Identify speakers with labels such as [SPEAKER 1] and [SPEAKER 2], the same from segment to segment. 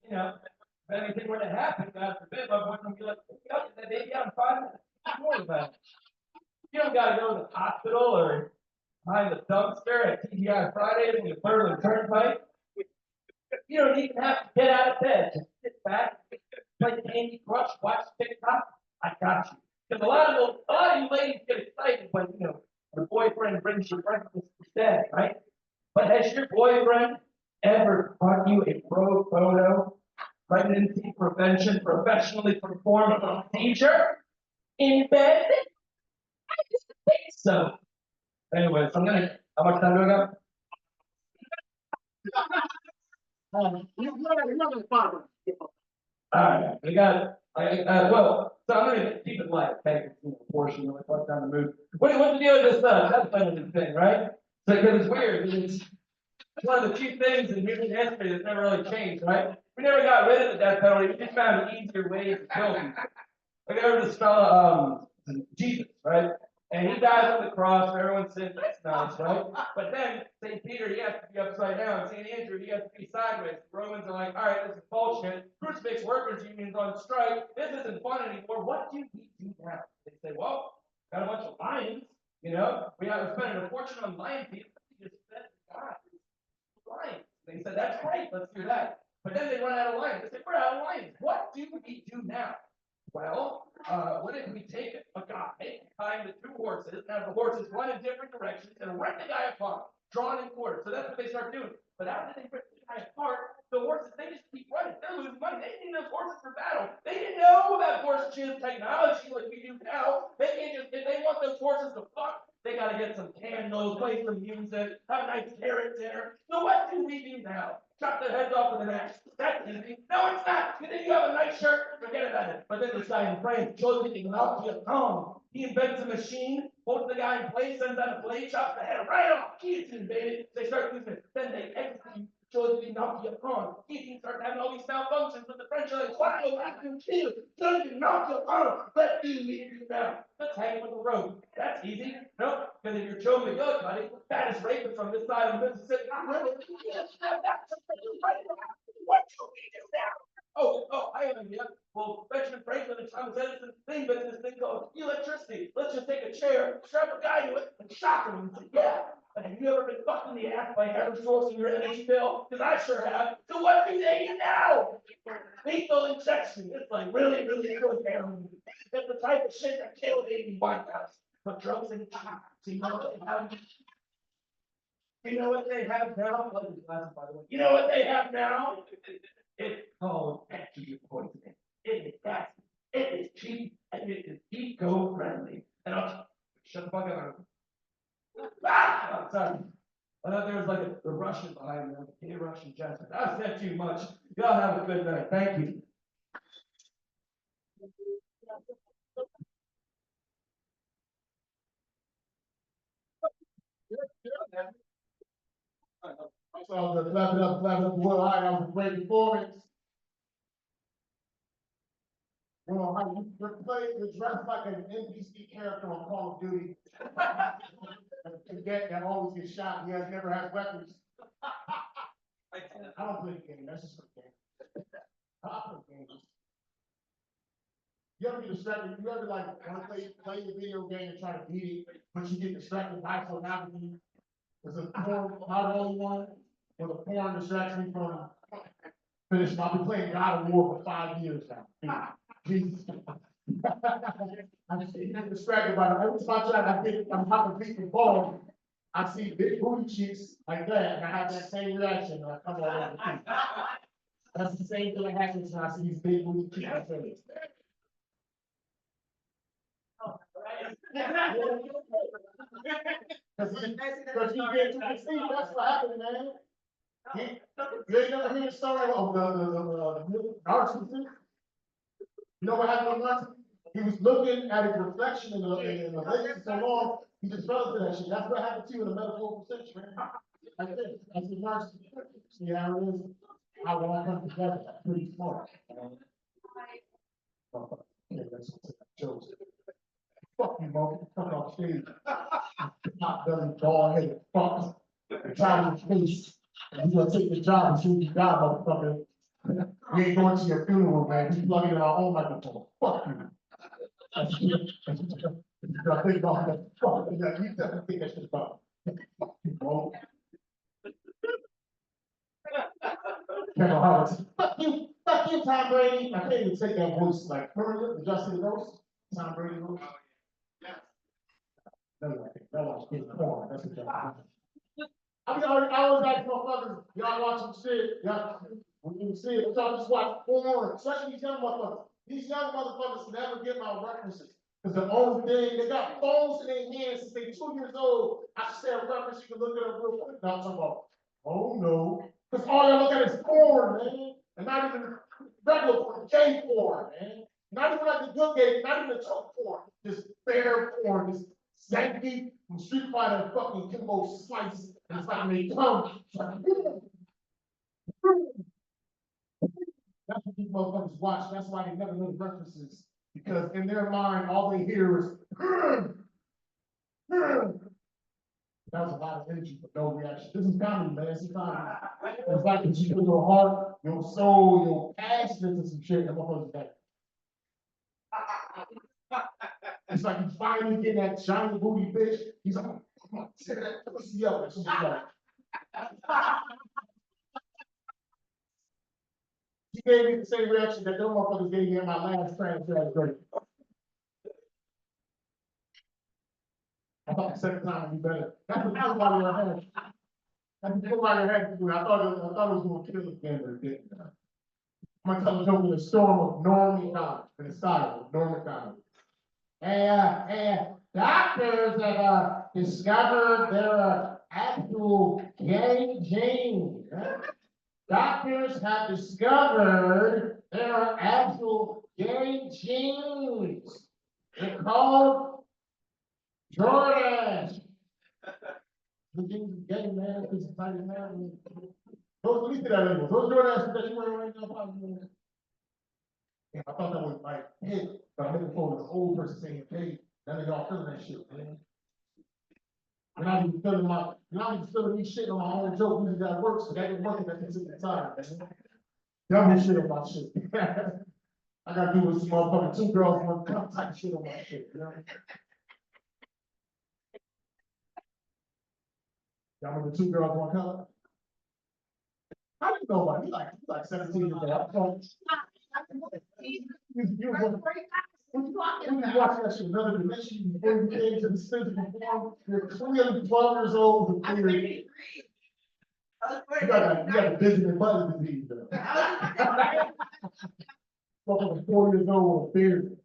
[SPEAKER 1] you know, if anything were to happen, God forbid, my boyfriend would be like, "Pick that baby out in 5 minutes. Don't worry about it. You don't got to go to the hospital or behind the dumpster at TGI Fridays when you burn the turnpike. You don't even have to get out of bed. Just sit back, play Candy Crush, watch TikTok. I got you. Because a lot of you ladies get excited when your boyfriend brings you breakfast instead, right? But has your boyfriend ever brought you a pro photo pregnancy prevention professionally performed procedure in bed? I just think so. Anyways, how much time do I got? All right, we got. So I'm gonna keep it light, okay? Portion really fuck down the mood. What's the deal with this death penalty thing, right? So because it's weird, it's one of the few things in human history that's never really changed, right? We never got rid of the death penalty. We just found easier ways to kill people. Like there was this fella, Jesus, right? And he dies on the cross, and everyone says that's nice, right? But then St. Peter, he has to be upside down. St. Andrew, he has to be sideways. The Romans are like, all right, this is bullshit. Crucifix workers unions on strike. This isn't fun anymore. What do we do now? They say, well, got a bunch of lions. We have to spend a fortune on lion teeth. We just fed God lions. They said that's great. Let's do that. But then they run out of lions. They say we're out of lions. What do we do now? Well, what if we take a guy behind the two horses, and have the horses run in different directions, and rip the guy apart, drawn in quarters? So that's what they start doing. But after they rip the guy apart, the horses, they just keep running. They're losing money. They didn't need those horses for battle. They didn't know about horse-chip technology like we do now. They can't just, if they want those horses to fuck, they got to get some candles, play some music, have a nice carrot dinner. So what do we do now? Chop their heads off with an axe. That's easy. No, it's not. You think you have a nice shirt? Forget about it. But then this guy in France, Joseph Ignacio Tom, he invents a machine, holds the guy in place, sends out a blade, chops the head right off. Guillotine, baby. They start using it. Then they execute Joseph Ignacio Tom. Guillotine starts having all these malfunctions, but the French are like, wow, I can kill Joseph Ignacio Tom. Let's do it now. Let's hang him with a rope. That's easy. Nope. Because if you're Joe McGillicuddy, fattest rapist from this side of Mississippi, what do we do now? I have an idea. Well, Benjamin Franklin and Thomas Edison, they invented this thing called electricity. Let's just take a chair, strap a guy to it, and shock him. And say, yeah. But have you ever been fucked in the ass by having source in your energy bill? Because I sure have. So what do they do now? Lethal injection. It's like really, really good heroin. It's the type of shit that killed Amy Winehouse. But drugs and so you know what they have? You know what they have now? By the way. You know what they have now? It's called active poisoning. It is fast, it is cheap, and it is eco-friendly. And I'll shut the fuck up. I'm sorry. I thought there was like a Russian behind me, like a Russian Jasper. I said too much. Y'all have a good night. Thank you.
[SPEAKER 2] So the clap it up, well, all right, that was a great performance. Well, how you dress like an NPC character on Call of Duty. Cadet that always gets shot, he never has weapons. I don't play the game, that's just a game. I play games. You ever get distracted? You ever like want to play the video game and try to beat it, but you get distracted by pornography? There's a porn, not the only one, where the porn distracts me from finishing. I've been playing God of War for 5 years now. Jesus. I just get distracted by it. Every time I'm hopping people ball, I see big booty cheeks like that, and I have that same reaction, and I come all over the feet. That's the same thing that happens when I see these big booty cheeks. Because you get to the scene, that's what happened, man. You ain't never heard the story of the narcissist? You know what happened with narcissist? He was looking at his reflection in the lens so long, he just fell into that shit. That's what happened to you in the metaphorical sense, man. That's it. That's the narcissist. See how it is? How it all comes together. Pretty smart. Yeah, that's jokes. Fuck you, Mo. Come off stage. Not belly, bald headed fuck. Try to face. And you gonna take the job and shoot the job, motherfucker. We ain't going to your funeral, man. We plugging in our own microphone. Fuck you. I think about that. Fuck, you definitely think that shit about. Fuck you, bro. Kevin Hart. Fuck you, Tom Brady. I can't even take that voice like permanent, the Justin Rose. Tom Brady voice. That was good porn. That's what y'all. I mean, I always ask motherfuckers, y'all watching shit, y'all, when you see it, y'all just watch porn, especially these young motherfuckers. These young motherfuckers never get my references. Cause the only thing, they got phones in their hands since they 2 years old. I should say a reference, you can look it up real quick. Now I'm talking about, oh no. Cause all y'all look at is porn, man. And not even regular porn, gay porn, man. Not even like the good gay, not even the choke porn. Just fair porn, just Zanky from Street Fighter fucking Kimbo Slice. And it's like they come. It's like, that's what these motherfuckers watch. That's why they never know the references. Because in their mind, all they hear is that was a lot of energy, but no reaction. This is comedy, man. It's comedy. It's like if you put your heart, your soul, your passion into some shit, and motherfuckers back. It's like he's finally getting that shiny booty bitch. He's like, come on, tear that pussy up. And she's like, she gave me the same reaction that them motherfuckers gave me in my last transfer grade. I thought the second time would be better. That's what I was out of your head. That's what I your head to do. I thought it was gonna kill us again, but it didn't. I'm gonna tell the joke in a storm of Norm Macdonald, in the style of Norm Macdonald. Doctors have discovered there are actual gay genes. Doctors have discovered there are actual gay genes. They're called Jordan. The genes are gay, man. It's a tiny man. Those, let me see that label. Those Jordans that you wearing right now, probably. Yeah, I thought that was like hit, but I'm looking forward to the old person saying, hey, none of y'all feeling that shit, man. You're not even feeling me shit on my own joke, usually that works, but that didn't work at that particular time, man. Y'all been shit on my shit. I gotta do with some motherfucking 2 girls, 1 cup type shit on my shit, you know? Y'all remember 2 girls, 1 cup? How do you know about it? You like 17 years old. You watch that shit another dimension before you came to the physical form. You're clearly 12 years old with beard. You got the Benjamin Button disease though. Fucking 4 years old with a beard.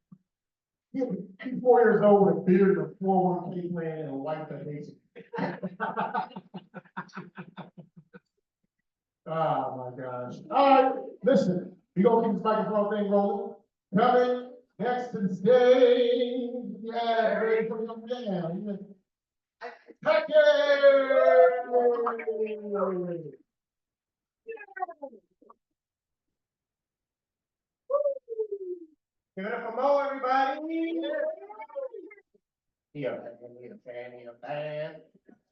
[SPEAKER 2] He's 4 years old with a beard and a 401k plan and a wife that hates him. Oh my gosh. All right, listen, we gonna keep this microphone thing rolling. Coming next to the stage. Yeah, ready for some jam. Heck yeah! Give it up for Mo, everybody. He a fan.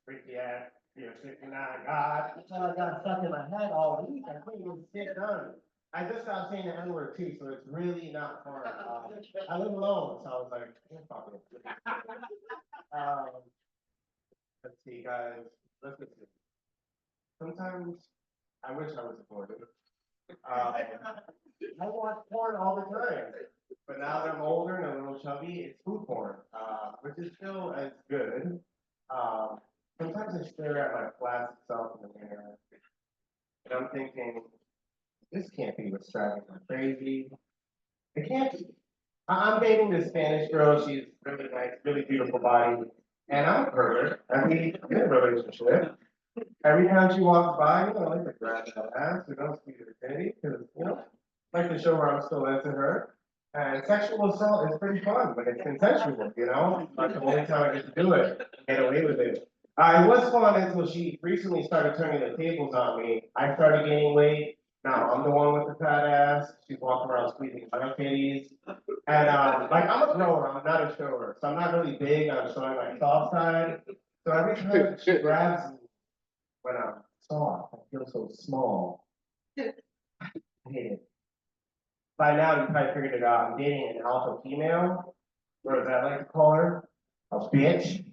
[SPEAKER 2] Freaky ass. You're 69, God. That's all I got stuck in my head all week. I couldn't even get done. I just started saying the N-word too, so it's really not fun. I live alone, so I was like, fuck it. Let's see, guys. Let's listen. Sometimes I wish I was aborted. I watch porn all the time, but now that I'm older and a little chubby, it's food porn, which is still as good. Sometimes I stare at my plastic self in the mirror, and I'm thinking, this can't be what's driving me crazy. It can't be. I'm dating this Spanish girl. She's really nice, really beautiful body, and I'm a pervert. I mean, in a relationship. Every time she walks by, I like to grab that ass, see the virginity, because, I like to show her I'm still into her. And sexual assault is pretty fun, but it's consensual, Like the only time I get to do it, get away with it. It was fun until she recently started turning the tables on me. I started gaining weight. Now I'm the one with the fat ass. She's walking around squeezing my titties. And I'm a grower, I'm not a shower. So I'm not really big on showing my soft side. So every time she grabs me when I'm soft, I feel so small. I hate it.
[SPEAKER 3] by now you probably figured it out, I'm dating an alpha female, or as I like to call her, a bitch.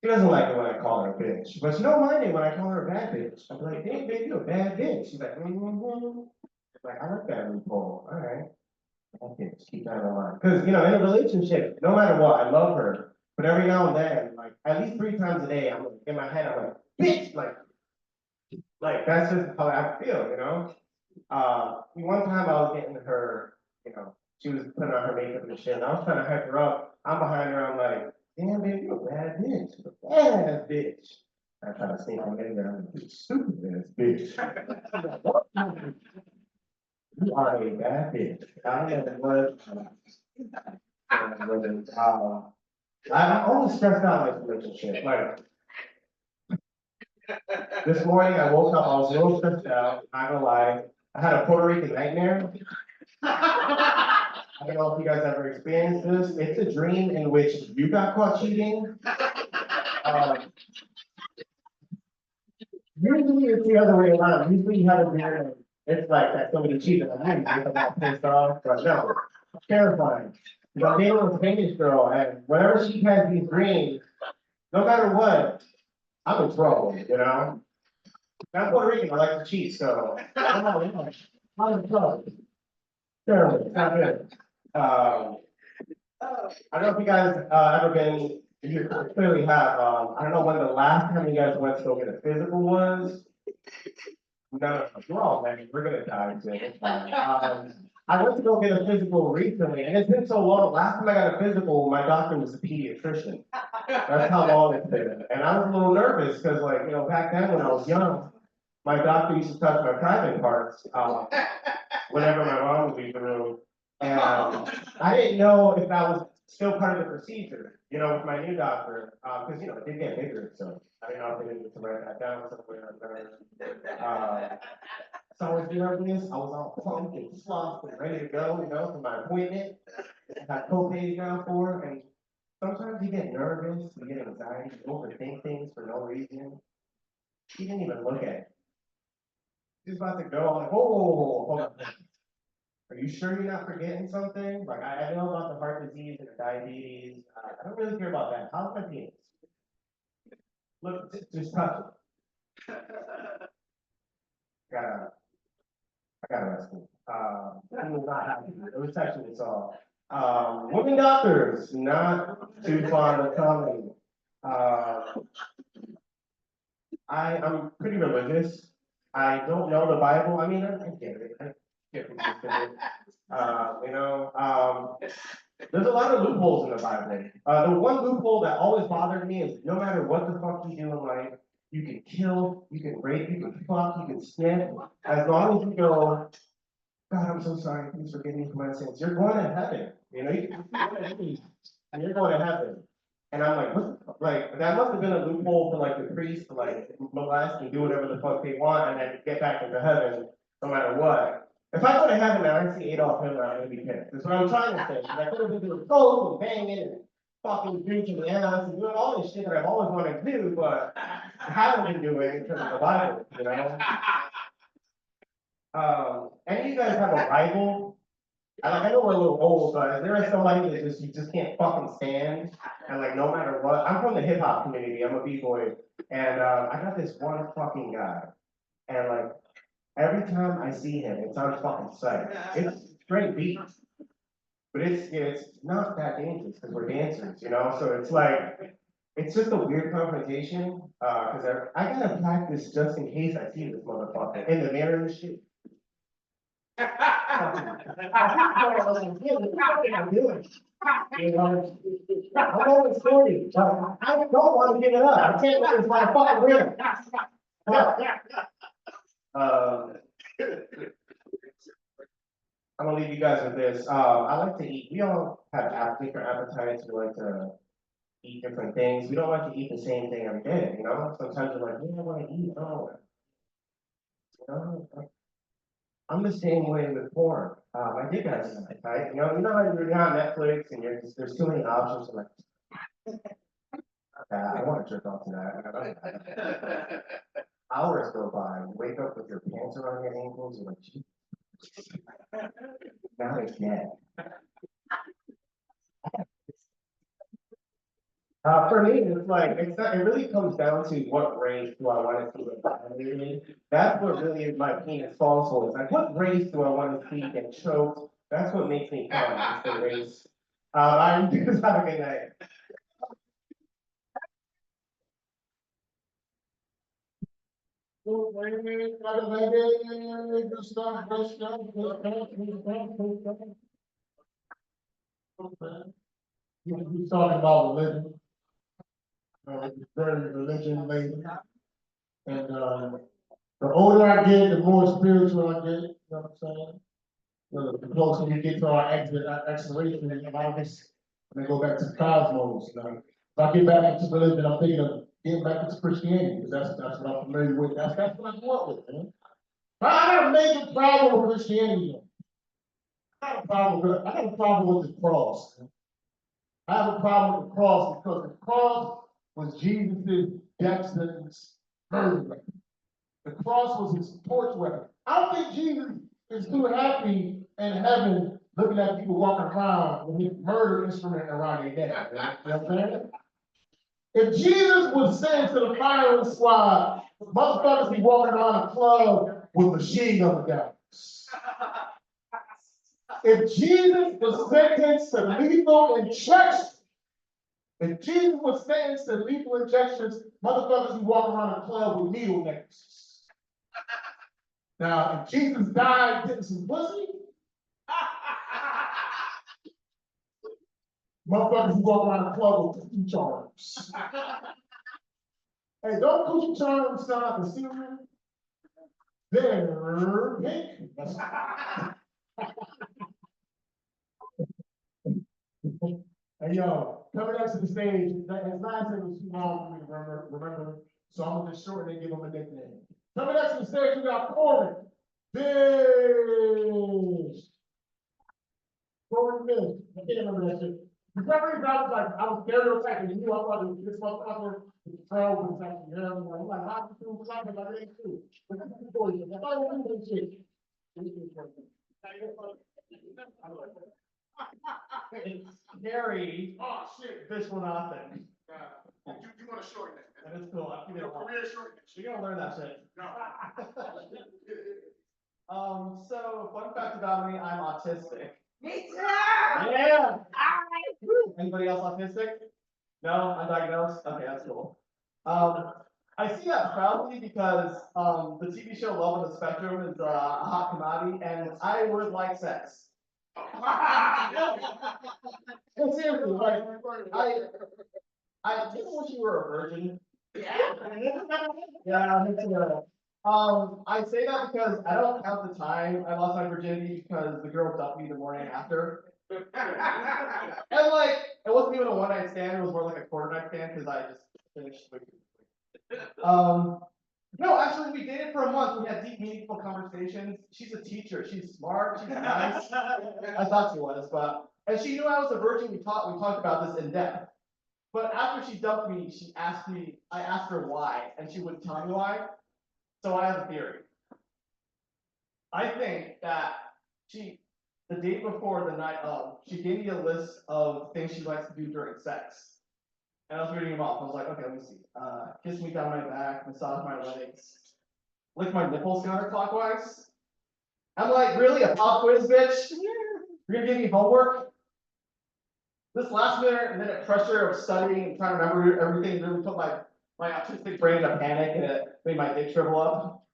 [SPEAKER 3] She doesn't like it when I call her a bitch, but she don't mind it when I call her a bad bitch. I'm like, hey, baby, you're a bad bitch. She's like, mm-hmm. Like, I like that loophole, all right. Bad bitch, keep that in mind. Because, you know, in a relationship, no matter what, I love her, but every now and then, like, at least 3 times a day, I'm like, in my head, I'm like, bitch, like, that's just how I feel, you know? One time I was getting her, you know, she was putting on her makeup and shit, and I was trying to hype her up. I'm behind her, I'm like, damn, baby, you're a bad bitch. You're a bad bitch. I try to sneak them in there, I'm like, you stupid ass bitch. You are a bad bitch. I don't know what. I'm always stressed out in this relationship, like. This morning I woke up, I was a little stressed out, not gonna lie. I had a Puerto Rican nightmare. I don't know if you guys ever experienced this. It's a dream in which you got caught cheating. Usually it's the other way around. Usually you have a dream, it's like that somebody cheated on you, you get all pissed off, but no, it's terrifying. You know, they were a Spanish girl, and whenever she has these dreams, no matter what, I'm in trouble, you know? I'm Puerto Rican, I like to cheat, so. I'm in trouble. Terrible, it's not good. I don't know if you guys, ever been, you clearly have, I don't know when the last time you guys went to go get a physical was. No, we're all men, we're gonna die soon, it's fine. I went to go get a physical recently, and it's been so long, last time I got a physical, my doctor was a pediatrician. That's how long it's been, and I was a little nervous, cause like, you know, back then when I was young, my doctor used to touch my private parts, whenever my mom would leave the room. And I didn't know if that was still part of the procedure, you know, with my new doctor, because, you know, it did get bigger, so I didn't know if they needed to write that down somewhere. So I was doing this, I was all pumped and fluffed and ready to go, you know, for my appointment. I had co-pays down for, and sometimes you get nervous, you get anxiety, you overthink things for no reason. She didn't even look at it. She's about to go, I'm like, whoa, hold on. Are you sure you're not forgetting something? Like, I know about the heart disease and the diabetes. I don't really care about that. How's my penis? Look, just touch it. I gotta rest it. He was not happy. It was touching it all. Women doctors, not too fond of comedy. I'm pretty religious. I don't know the Bible. I mean, I get it. I get what you're saying. You know, there's a lot of loopholes in the Bible. The one loophole that always bothered me is no matter what the fuck you do in life, you can kill, you can rape, you can fuck, you can sniff, as long as you go, God, I'm so sorry, please forgive me for my sins. You're going to heaven. You know, you can and you're going to heaven. And I'm like, what? Like, that must have been a loophole for like the priest to like molest and do whatever the fuck they want and then get back into heaven no matter what. If I go to heaven and I see Adolf Hitler, I'm gonna be pissed. That's what I'm trying to say. I could have been doing coke and banging and fucking drinking the ass and doing all this shit that I've always wanted to do, but I haven't been doing in terms of the Bible, you know? Any of you guys have a rival? I know we're a little old, but is there somebody that you just can't fucking stand? And like, no matter what, I'm from the hip hop community, I'm a B-boy, and, I got this one fucking guy. And like, every time I see him, it's on fucking sight. It's straight beat. But it's not that dangerous, because we're dancers, you know, so it's like, it's just a weird confrontation, cause I gotta practice just in case I see this motherfucker in the mirror and shit. I'm always 40, but I don't want to give it up. I can't let this motherfucker win. I'm gonna leave you guys with this. I like to eat. We all have different appetites. We like to eat different things. We don't like to eat the same thing every day, you know? Sometimes we're like, yeah, I want to eat. Oh, you know? I'm the same way with porn. My dick has an appetite. You know how you're on Netflix and there's too many options. I'm like, okay, I want to jerk off tonight. Hours go by. You wake up with your pants around your ankles. You're like, gee, Not again. For me, it's like, it's not, it really comes down to what race do I want to see the family in. That's what really is my penis falls for. It's like, what race do I want to see get choked? That's what makes me come, is the race. I'm just have a good night.
[SPEAKER 2] He's talking about religion. It's very religion laden. And, the older I get, the more spiritual I get, you know what I'm saying? The closer we get to our expiration, a lot of us, when they go back to the cosmos, you know? If I get back into religion, I'm thinking of getting back into Christianity, because that's what I'm familiar with, that's what I grew up with, man. But I got a major problem with Christianity, though. I got a problem with the cross. Man. I have a problem with the cross because the cross was Jesus' death sentence murder weapon. The cross was his torch weapon. I don't think Jesus is too happy in heaven looking at people walking around with his murder instrument around their neck. You know what I'm saying? If Jesus was sent to the firing squad, motherfuckers be walking around the club with machine gun guns. If Jesus was sentenced to lethal injections, motherfuckers be walking around the club with needle necklaces. Now, if Jesus died getting some pussy, motherfuckers be walking around the club with coochie charms. Hey, don't coochie charms sound like a cereal? They're pink. Hey, yo, coming up to the stage, his last name was too long for me to remember, so I'm gonna just shorten it and give him a nickname. Coming up to the stage, we got Corbin Fish. Corbin Fish. I can't remember that shit. For some reason, I was stereotyping you. I thought it was this motherfucker with the fro was actually him. I'm like, how you do something like that too? But that's the story. I thought it was that shit.
[SPEAKER 3] It's scary.
[SPEAKER 2] Oh, shit.
[SPEAKER 3] Viswanathan.
[SPEAKER 2] You want to shorten it?
[SPEAKER 3] That is cool. I'll give it a
[SPEAKER 2] Career shorten it.
[SPEAKER 3] You're gonna learn that shit.
[SPEAKER 2] No.
[SPEAKER 3] So fun fact about me, I'm autistic.
[SPEAKER 4] Me too!
[SPEAKER 3] Yeah. Anybody else autistic? No, undiagnosed? Okay, that's cool. I see that proudly because, the TV show Love on the Spectrum is, a hot commodity, and I would like sex. No, seriously, like, I didn't wish you were a virgin. Yeah, me too. I say that because I don't have the time. I lost my virginity because the girl dumped me the morning after. And like, it wasn't even a one night stand, it was more like a quarter night stand because I just finished with. No, actually, we dated for a month. We had deep, meaningful conversations. She's a teacher. She's smart. She's nice. I thought she was, and she knew I was a virgin. We talked about this in depth. But after she dumped me, I asked her why, and she wouldn't tell me why. So I have a theory. I think that the day before the night of, she gave me a list of things she likes to do during sex. And I was reading them off. I was like, okay, let me see. Kiss me down my back, massage my legs, lick my nipples counterclockwise. I'm like, really? A pop quiz, bitch? You're gonna give me homework? This last minute pressure of studying and trying to remember everything really put my autistic brain in a panic, and it made my dick shrivel up.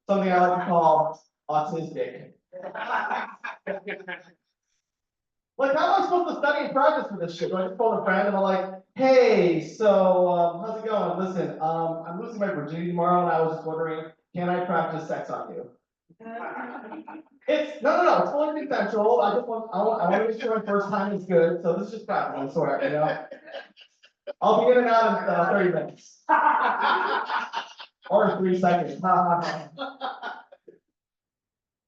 [SPEAKER 3] Something I like to call autistic. Like, how am I supposed to study and practice for this shit? Do I just phone a friend and I'm like, hey, so, how's it going? Listen, I'm losing my virginity tomorrow, and I was just wondering, can I practice sex on you? It's, no, it's fully consensual. I want to make sure my first time is good, so this is just practice, I swear, you know? I'll be in and out in 30 minutes. Or 3 seconds.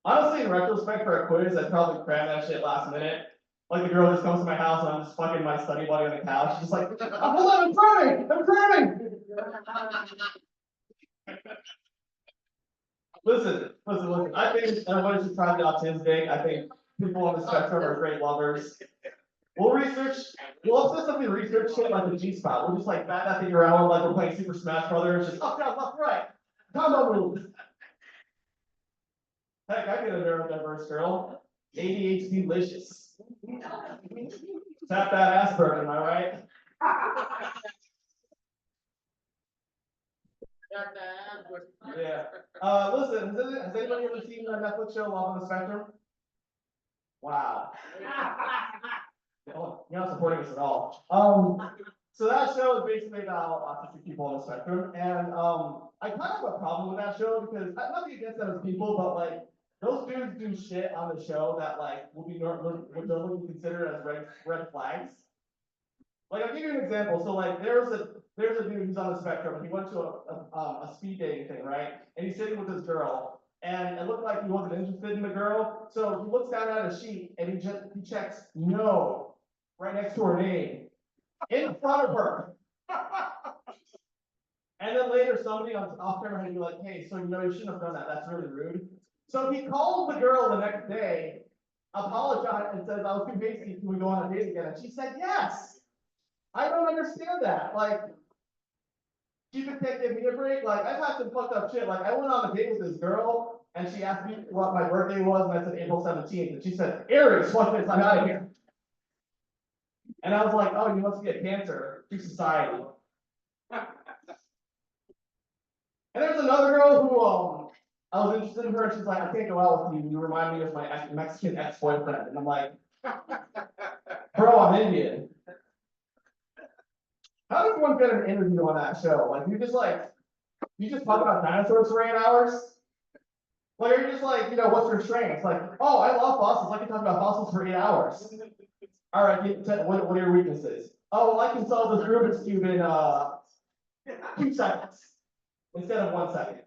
[SPEAKER 3] Honestly, in retrospect, for a quiz, I'd probably cram that shit last minute. Like, the girl just comes to my house and I'm just fucking my study buddy on the couch, just like, hold on, I'm cramming! Listen, I think everybody should try the autistic. I think people on the spectrum are great lovers. We'll obsessively research shit like the G-spot. We'll just like bat that thing around like we're playing Super Smash Brothers, just up, down, left, right. Combo moves. Heck, I get a neurodiverse girl. ADHD-licious. Tap that Asperger, am I right? Yeah. Listen, has anybody ever seen the Netflix show Love on the Spectrum? Wow. Oh, you're not supporting us at all. So that show is basically about autistic people on the spectrum, and I kind of have a problem with that show because I'm nothing against those people, but like those dudes do shit on the show that like would normally be considered as red flags. Like I'll give you an example. So like there's a dude who's on the spectrum, and he went to a speed dating thing, right? And he's sitting with this girl, and it looked like he wasn't interested in the girl. So he looks down at a sheet and he checks no right next to her name in front of her. And then later somebody on off camera would be like, hey, so you know you shouldn't have done that. That's really rude. So he calls the girl the next day, apologized, and says, I was too hasty, can we go on a date again? And she said, yes. I don't understand that. Like, she could give me a break. Like, I've had some fucked up shit. Like, I went on a date with this girl, and she asked me what my birthday was, and I said April 17th. And she said, Aries, fuck this, I'm out of here. And I was like, oh, you must be a Cancer to society. And there's another girl who, I was interested in her, and she's like, I can't go out with you. You remind me of my Mexican ex-boyfriend. And I'm like, bro, I'm Indian. How does one get an interview on that show? Like, you just talk about dinosaurs for 8 hours? Like, are you just like, what's your strengths? Like, oh, I love fossils. I can talk about fossils for 8 hours. All right, what are your weaknesses? Oh, well, I can solve this Rubik's Cube in 2 seconds instead of 1 second.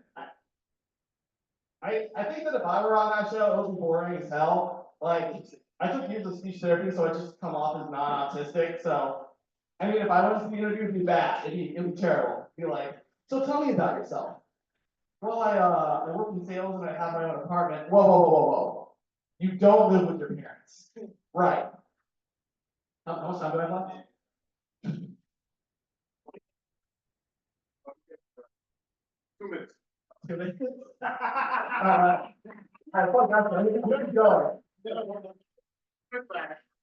[SPEAKER 3] I think that if I were on that show, it would be boring as hell. Like, I took years of speech therapy, so I just come off as non-autistic. So, I mean, if I went to the interview, it'd be bad. It'd be terrible. It'd be like, so tell me about yourself. Well, I work in sales and I have my own apartment. Whoa. You don't live with your parents. Right. How much time do I have left?
[SPEAKER 2] 2 minutes.
[SPEAKER 3] 2 minutes? Alright, fuck that, let's go.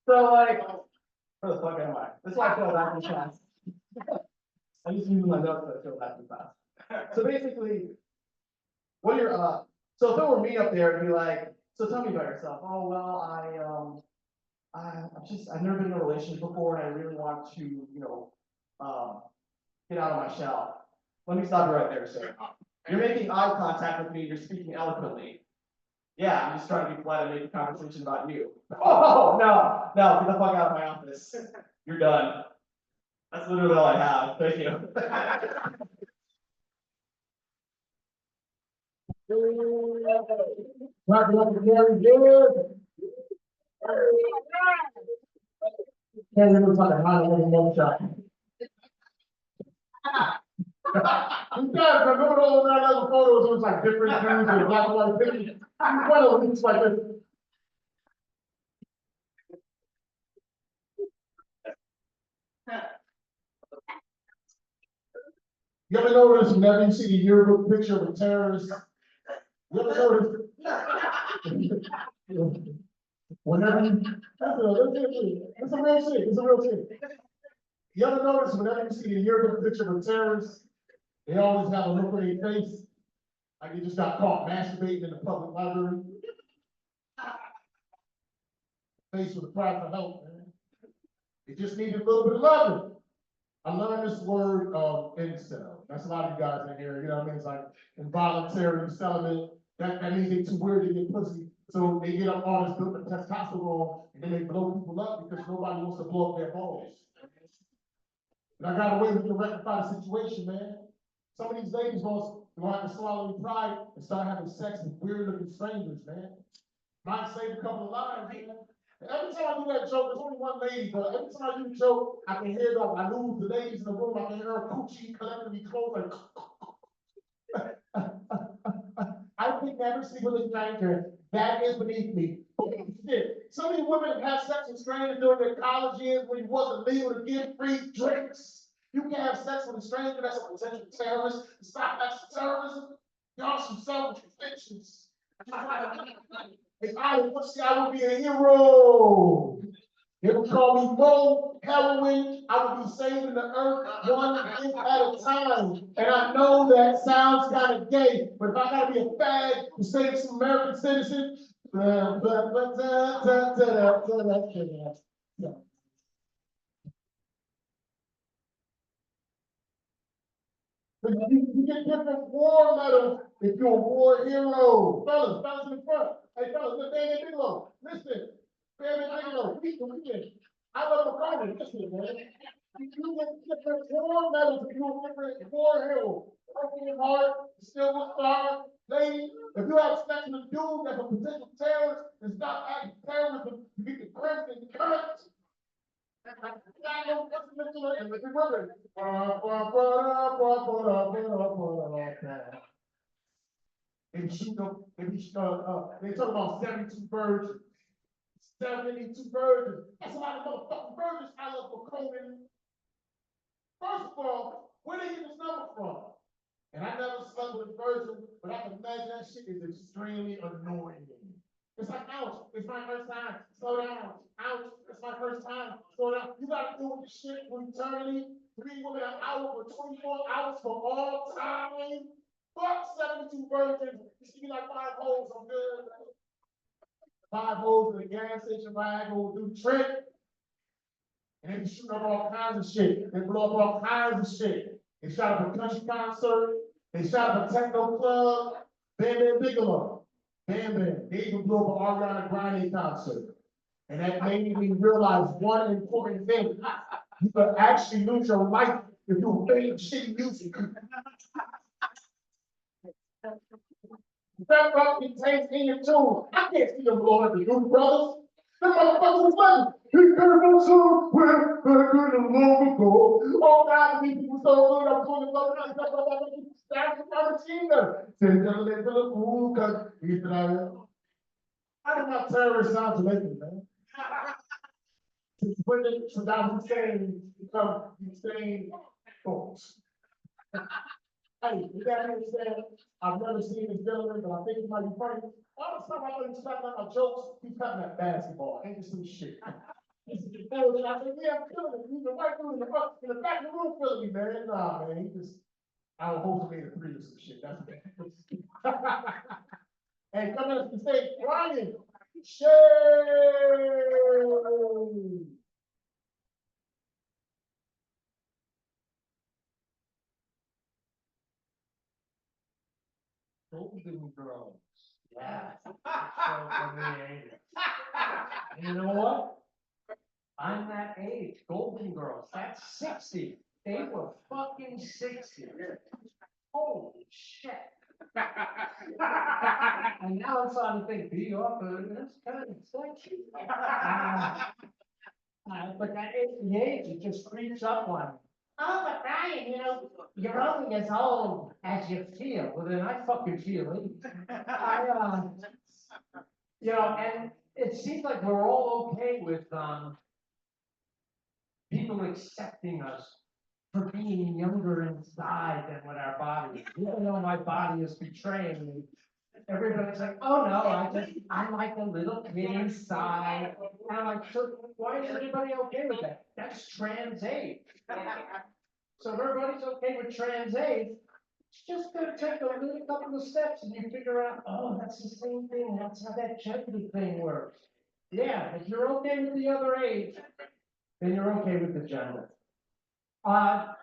[SPEAKER 3] So like, where the fuck am I? This is why I feel that too fast. I'm just using my notes, but I feel that too fast. So basically, so if it were me up there, it'd be like, so tell me about yourself. Oh, well, I've never been in a relationship before and I really want to, get out of my shell. Let me stop you right there, sir. You're making eye contact with me, you're speaking eloquently. Yeah, I'm just trying to be polite and make a conversation about you. Oh, no, get the fuck out of my office. You're done. That's literally all I have. Thank you.
[SPEAKER 2] Clap it up for Gary Good. Gary looks like a hot little mugshot. You guys remember all that other photos? It was like different dudes with black and white pictures. One of them looks like this. You ever notice whenever you see the yearbook picture of a terrorist? You ever notice? Whenever you, it's a real shit. You ever notice whenever you see the yearbook picture of a terrorist, they always have a look on their face, like they just got caught masturbating in the public library. Face with a cry for help, man. It just needed a little bit of loving. I learned this word of incel. That's a lot of you guys in here, what I mean? It's like involuntary celibate. That means they too weird to get pussy. So they get up all this good testosterone and then they blow people up because nobody wants to blow up their balls. And I got a way we can rectify the situation, man. Some of these ladies will have to swallow their pride and start having sex with weird looking strangers, man. Might save a couple of lives, man. And every time I do that joke, there's only one lady, but every time I do the joke, I can hear I lose the ladies in the room, I can hear her coochie collectively close like I think never sleep with a stranger. That is beneath me. Shit. So many women have sex with strangers during their college years when it wasn't legal to give free drinks. You can't have sex with a stranger that's a potential terrorist. Stop that terrorism. Y'all some selfish bitches. If I was, I would be a hero. They would call me Mo Heroin. I would be saving the earth one drink at a time. And I know that sounds kind of gay, but if I gotta be a fag to save some American citizens, but you get different war medals if you're a war hero. Fellas in the front. Hey, fellas, look, David Bigelow. Listen, David Bigelow, we I love McCartney. Listen, man. You get different war medals if you're a different war hero. Broken heart, silver star, lady. If you have sex with a dude that's a potential terrorist and stop acting terrorism, you get the crimson current. And they talk about 72 virgins. 72 virgins. That's a lot of motherfucking virgins I love for Conan. First of all, where did he get this number from? And I never slept with a virgin, but I can imagine that shit is extremely annoying. It's like, ouch, it's my first time, slow down, ouch, it's my first time, slow down. You gotta do this shit for eternity, 3 women an hour for 24 hours for all time. Fuck 72 virgins, you see me like 5 holes, I'm good. 5 holes in the gas station, rag will do the trick. And they be shooting up all kinds of shit, they blow up all kinds of shit. They shot up a country concert, they shot up a techno club, Bam Bigelow. Bam, they even blew up an Ariana Grande concert. And that made me realize one important thing. You could actually lose your life if you fake shitty music. That rock contains in your tune. I can't see them blowing up the new brothers. Them motherfuckers was like, he could have been somewhere better than long ago. Oh God, these people so good, I'm pulling them up, that's the machine gun. I do not terrorist sound Jamaican, man. When Saddam Hussein become Hussein folks. Hey, you gotta understand, I've never seen this gentleman, but I think he might be funny. All the time I know he's cutting out my jokes, he's cutting that basketball, ain't this some shit. This is the bullshit. I said, yeah, I'm feeling it. He's the white dude in the back of the room feeling me, man. Nah, man, he just, I would hopefully made a 3 or some shit. That's bad. And coming up to the stage, Ryan Shay. Golden Girls. Yeah. You know what? I'm that age. Golden Girls. That's 60. They were fucking 60. Holy shit. And now I'm starting to think, be offer, that's kind of sexy. But that is the age, it just creeps up on me. Oh, but Brian, you know, you're only as old as you feel. Well, then I fucking feel it. You know, and it seems like we're all okay with, people accepting us for being younger inside than what our body is. Even though my body is betraying me, everybody's like, oh no, I'm like a little kid inside. And I'm like, so why is everybody okay with that? That's trans age. So if everybody's okay with trans age, it's just gonna take a little couple of steps and you figure out, oh, that's the same thing, that's how that gender thing works. Yeah, if you're okay with the other age, then you're okay with the gender. I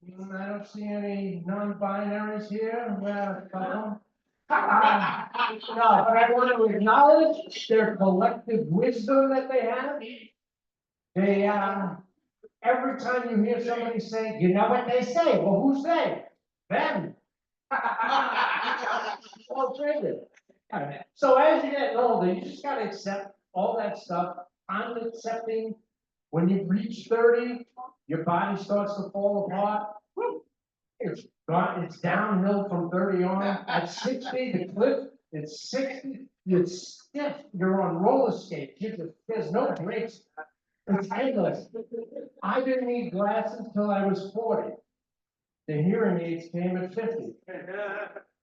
[SPEAKER 2] don't see any non-binaries here. No, but I want to acknowledge their collective wisdom that they have. They, every time you hear somebody say, you know what they say? Well, who's they? Them. Well, triggered. So as you get older, you just gotta accept all that stuff. I'm accepting when you reach 30, your body starts to fall apart. It's downhill from 30 on. At 60, the cliff
[SPEAKER 4] It's 60, it's stiff, you're on roller skates, there's no brakes. It's endless. I didn't need glasses till I was 40. The hearing aids came at 50.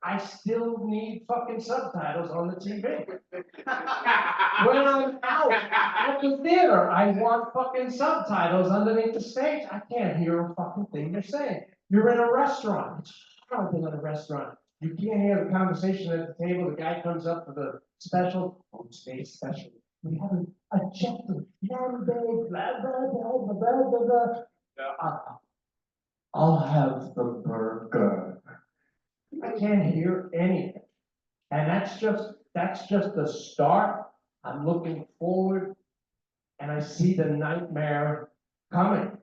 [SPEAKER 4] I still need fucking subtitles on the TV. When I'm out at the theater, I want fucking subtitles underneath the stage. I can't hear a fucking thing you're saying. You're in a restaurant. It's horrible in a restaurant. You can't hear the conversation at the table. The guy comes up for the special. Oh, today's special. We have a check. Blah, blah, blah, blah, blah, blah, blah. I'll have the burger. I can't hear anything. And that's just the start. I'm looking forward and I see the nightmare coming.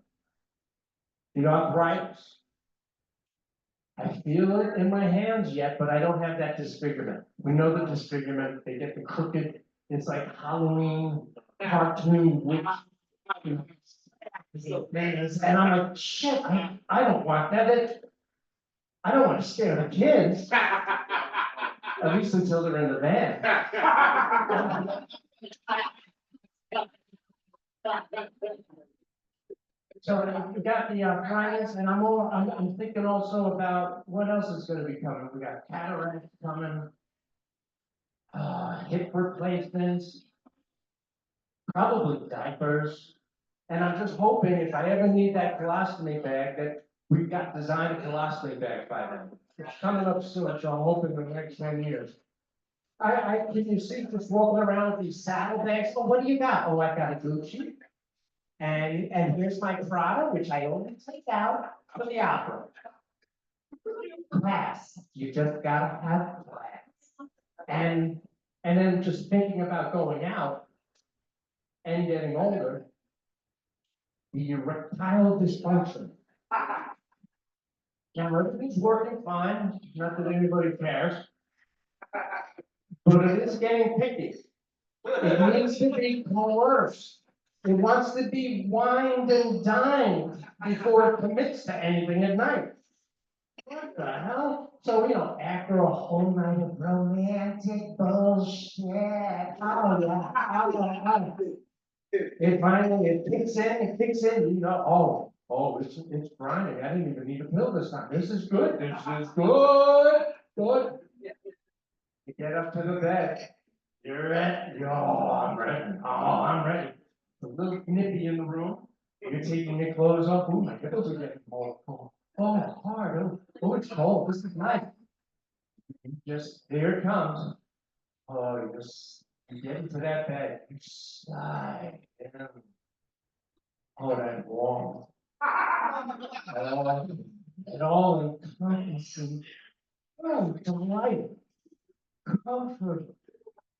[SPEAKER 4] The arthritis. I feel it in my hands yet, but I don't have that disfigurement. We know the disfigurement, they get the crooked, it's like Halloween cartoon witch. And I'm like, shit, I don't want that. I don't want to scare the kids. At least until they're in the van. So we got the arthritis, and I'm thinking also about what else is gonna be coming. We got cataracts coming. Hip replacements. Probably diapers. And I'm just hoping if I ever need that colostomy bag, that we've got designed a colostomy bag by then. It's coming up soon, so I'm hoping in the next 10 years. Can you see just walking around with these saddlebags? Oh, what do you got? Oh, I got a Gucci. And here's my Prada, which I only take out for the opera. Class, you just gotta have class. And then just thinking about going out and getting older, the erectile dysfunction. Now, everything's working fine, not that anybody cares. But it is getting picky. It needs to be coerced. It wants to be wined and dined before it commits to anything at night. What the hell? So, after a whole night of romantic bullshit, oh yeah. It finally, it kicks in, it's grinding, I didn't even need a pill this time, this is good, good. You get up to the bed, you're ready, I'm ready. A little nippy in the room, you're taking your clothes off, ooh, my nipples are getting cold. Oh, it's hard, oh, it's cold, this is nice. Here it comes. Oh, you get into that bed, you slide down. Oh, that warmth. And all encompassing. Oh, delight. Comfort.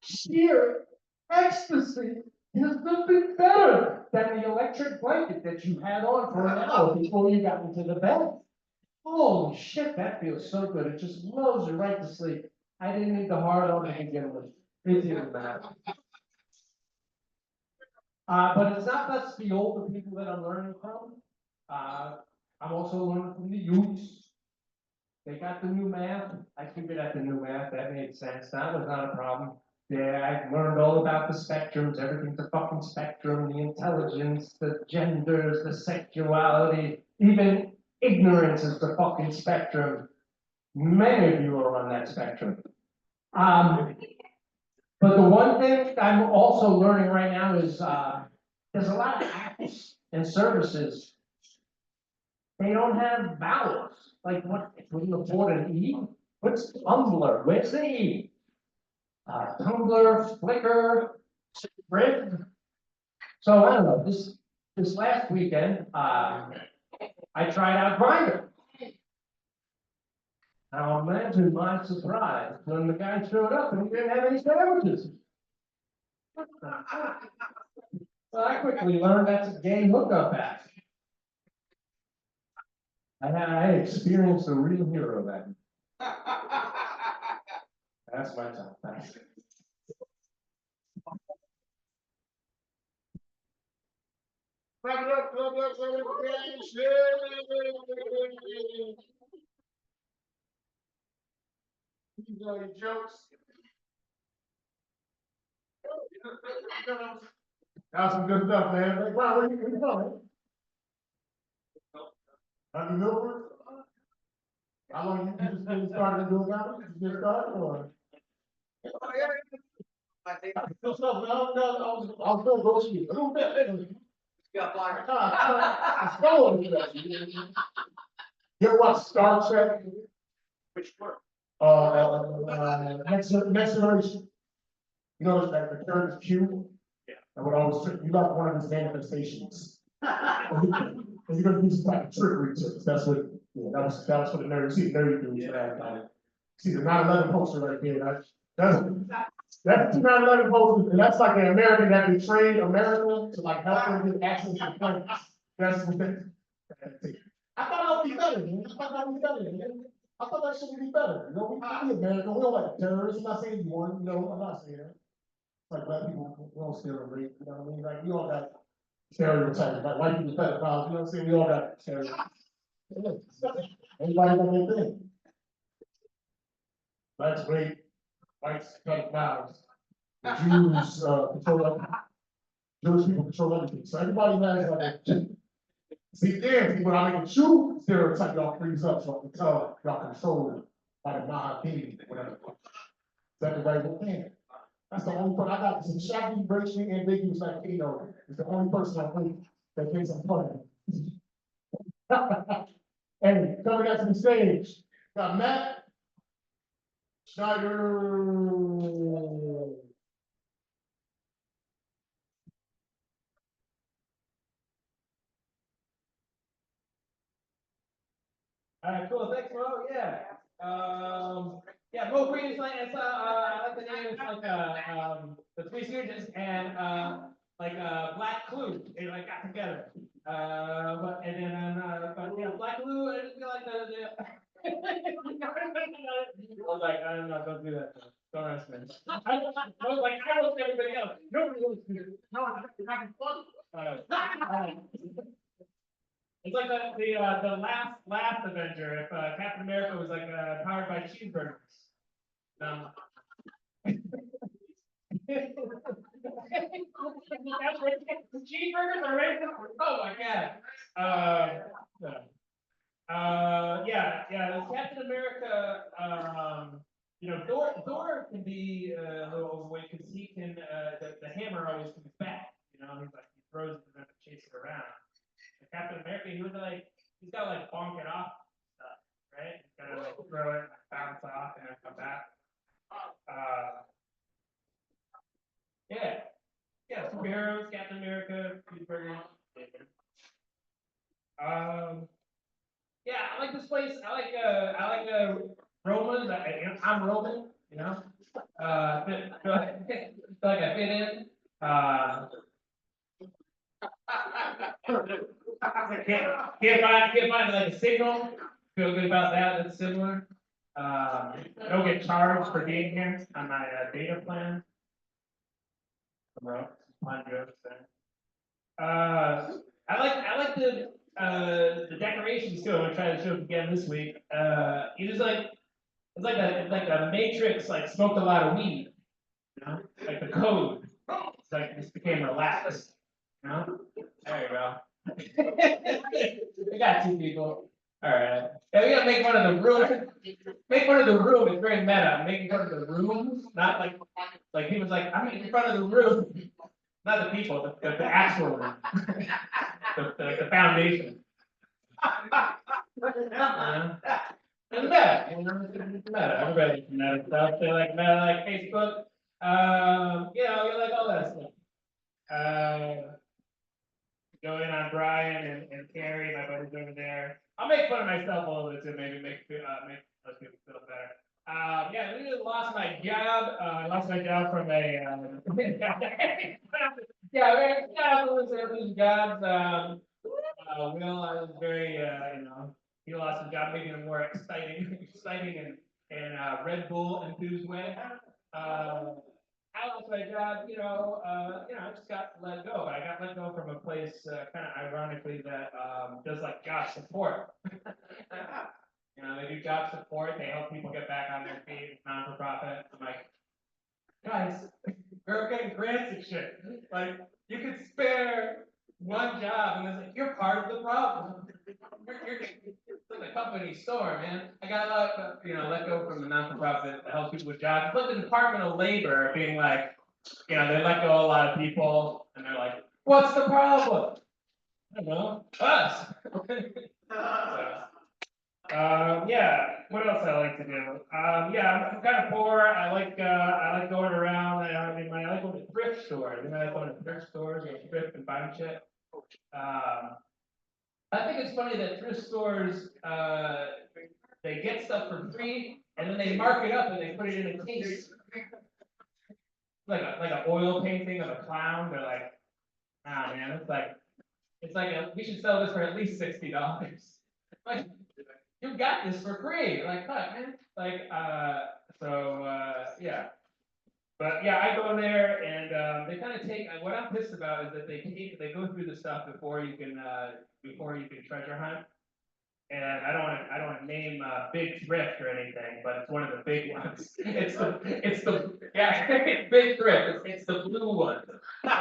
[SPEAKER 4] Sheer ecstasy. There's nothing better than the electric blanket that you had on for an hour before you got into the bed. Holy shit, that feels so good. It just lulls you right to sleep. I didn't need the hard on to begin with. It didn't matter. But it's not just the older people that I'm learning from. I'm also learning from the youths. They got the new math. I figured out the new math. That made sense. That was not a problem. Yeah, I learned all about the spectrums. Everything's a fucking spectrum. The intelligence, the genders, the sexuality, even ignorance is the fucking spectrum. Many of you are on that spectrum. But the one thing I'm also learning right now is there's a lot of apps and services. They don't have vowels. Like what you afford an E? What's Tumblr? Where's the E? Tumblr, Flickr, Sprint. So I don't know. This last weekend, I tried out Grindr. Now imagine my surprise when the guy showed up and he didn't have any sandwiches. Well, I quickly learned that's a gay hookup app. I experienced a real hero then. That's my time. Thanks.
[SPEAKER 2] These are your jokes. That was some good stuff, man. Like, wow, where you from, man? Happy Milford? How long you just getting started doing comedy? You just started or? Still stuff, no, I was gonna go see you. A little bit. I stole it. You ever watch Star Trek?
[SPEAKER 3] Which work?
[SPEAKER 2] Next Generation. You know, it's like the third is Q.
[SPEAKER 3] Yeah.
[SPEAKER 2] And what I was, you left one of his manifestations. And you're gonna do some type of trickery to us, that's what, yeah, that was for the nerds, see, the nerdy dudes, see, the 9/11 poster right there, that's the 9/11 poster, and that's like an American that betrayed America to like help them get access to planes. That's what that. I thought that would be better, man, I thought that would be better, man. I thought that shit would be better, you know, we America, we don't like terrorists, I'm not saying you won, you know, I'm not saying that. Like black people, we don't steal and rape, you know what I mean, like, we all got stereotypes, like white people pedophiles, you know what I'm saying, we all got stereotypes. Everybody got their thing. Blacks rape, whites pedophiles, the Jews, control, Jewish people control everything, so everybody has like a. See, then, when I make a true stereotype, y'all freeze up, so I can tell y'all control by the non-opinion, whatever. Is that the right thing? That's the only person, I got some shaggy, racially ambiguous, like, you know, it's the only person I think that thinks I'm funny. And coming out to the stage, got Matt Schneider.
[SPEAKER 1] All right, cool, thanks, Mo, yeah. Yeah, Mo Green is like, it's, I like the name, it's like, the Three Stooges and, Black Clue, they like got together. But, and then, but, yeah, Black Clue, I just feel like the. I was like, I don't know, don't do that, don't ask me. I was like, I was everybody else, nobody wants to do it. No, I'm having fun. It's like the last Avenger, if Captain America was like powered by cheeseburgers. That's right. Cheeseburgers are right. Oh my god. Yeah, Captain America, Thor can be a little overweight because he can, the hammer always comes back, he's like, he throws it and then chases it around. Captain America, he's got like bonk it off stuff, right? He's gotta like throw it, bounce off, and then come back. Yeah, superheroes, Captain America, cheeseburgers. Yeah, I like this place. I like Romans. I'm Roman, feel like I fit in. Can't find like a signal. Feel good about that. That's similar. I don't get charged for being here on my data plan. Fun jokes there. I like the decorations too. I'm gonna try to show it again this week. It's like a Matrix like smoked a lot of weed. Like the code. It's like this became relaxed. There you go. We got two people. All right. Yeah, we gotta make fun of the room. Make fun of the room. It's very meta. I'm making fun of the rooms, not like he was like, I'm making fun of the room, not the people, the actual room, the foundation. It's meta. It's meta. Everybody's meta stuff. They like meta, like Facebook. You like all that stuff. Go in on Brian and Carrie, my buddies over there. I'll make fun of myself a little bit too, maybe make those people feel better. Yeah, we just lost my job. I lost my job from a yeah, losing jobs. Will, I was very he lost his job, making it more exciting and Red Bull enthused way. I lost my job, I just got let go, but I got let go from a place, kind of ironically that, does like job support. They do job support, they help people get back on their feet, non-for-profit. I'm like, guys, we were getting grants and shit. Like, you could spare one job and it's like, you're part of the problem. It's like a company store, man. I got let go from the non-for-profit that helps people with jobs. But the Department of Labor being like, they let go a lot of people and they're like, what's the problem? I don't know, us. Yeah, what else I like to do? Yeah, I'm kind of poor. I like going around. I like going to thrift stores. I like going to thrift stores or thrift and buying shit. I think it's funny that thrift stores, they get stuff for free and then they mark it up and they put it in a case. Like an oil painting of a clown. They're like, ah, man, we should sell this for at least $60. Like, you got this for free. Like, fuck, man. Like, yeah. But yeah, I go in there and they kind of take. What I'm pissed about is that they go through the stuff before you can treasure hunt. And I don't want to name Big Thrift or anything, but it's one of the big ones. It's the Big Thrift. It's the blue one. All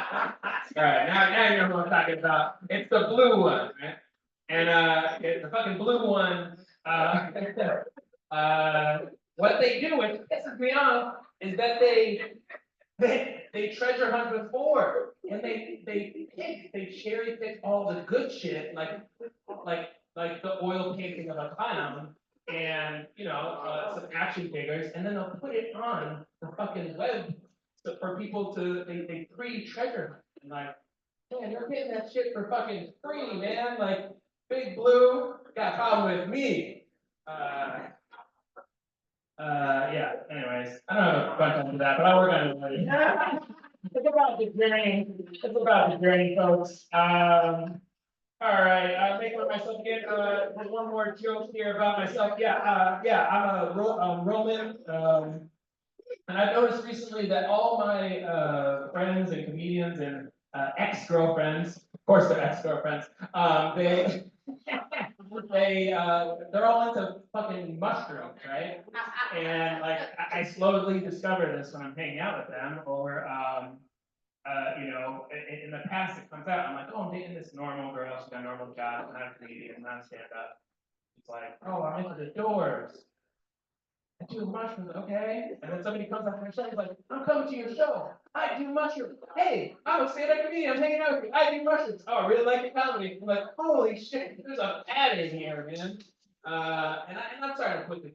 [SPEAKER 1] right, now you know what I'm talking about. It's the blue one, right? And the fucking blue one. What they do, which pisses me off, is that they treasure hunt before, and they cherry pick all the good shit, like the oil painting of a clown, and some action figures, and then they'll put it on the fucking web for people to they treasure hunt, and like, man, you're getting that shit for fucking free, man. Like, Big Blue got a problem with me. Yeah, anyways, I don't have a bunch of that, but I'll work on it later. It's about the journey. It's about the journey, folks. All right, I'll make for myself again. There's one more joke here about myself. Yeah, I'm a Roman. And I've noticed recently that all my friends and comedians and ex-girlfriends, of course they're ex-girlfriends, they're all into fucking mushrooms, right? And like I slowly discover this when I'm hanging out with them, or in the past it comes out, I'm like, oh, I'm dating this normal girl, she's got a normal job, and I'm a comedian, and I'm stand-up. It's like, oh, I'm into the Doors. I do mushrooms, okay? And then somebody comes up to my show, he's like, I'm coming to your show. I do mushrooms. Hey, I'm a stand-up comedian, I'm hanging out with you. I do mushrooms. Oh, I really like your comedy. I'm like, holy shit, there's a pattern here, man. And I'm starting to put the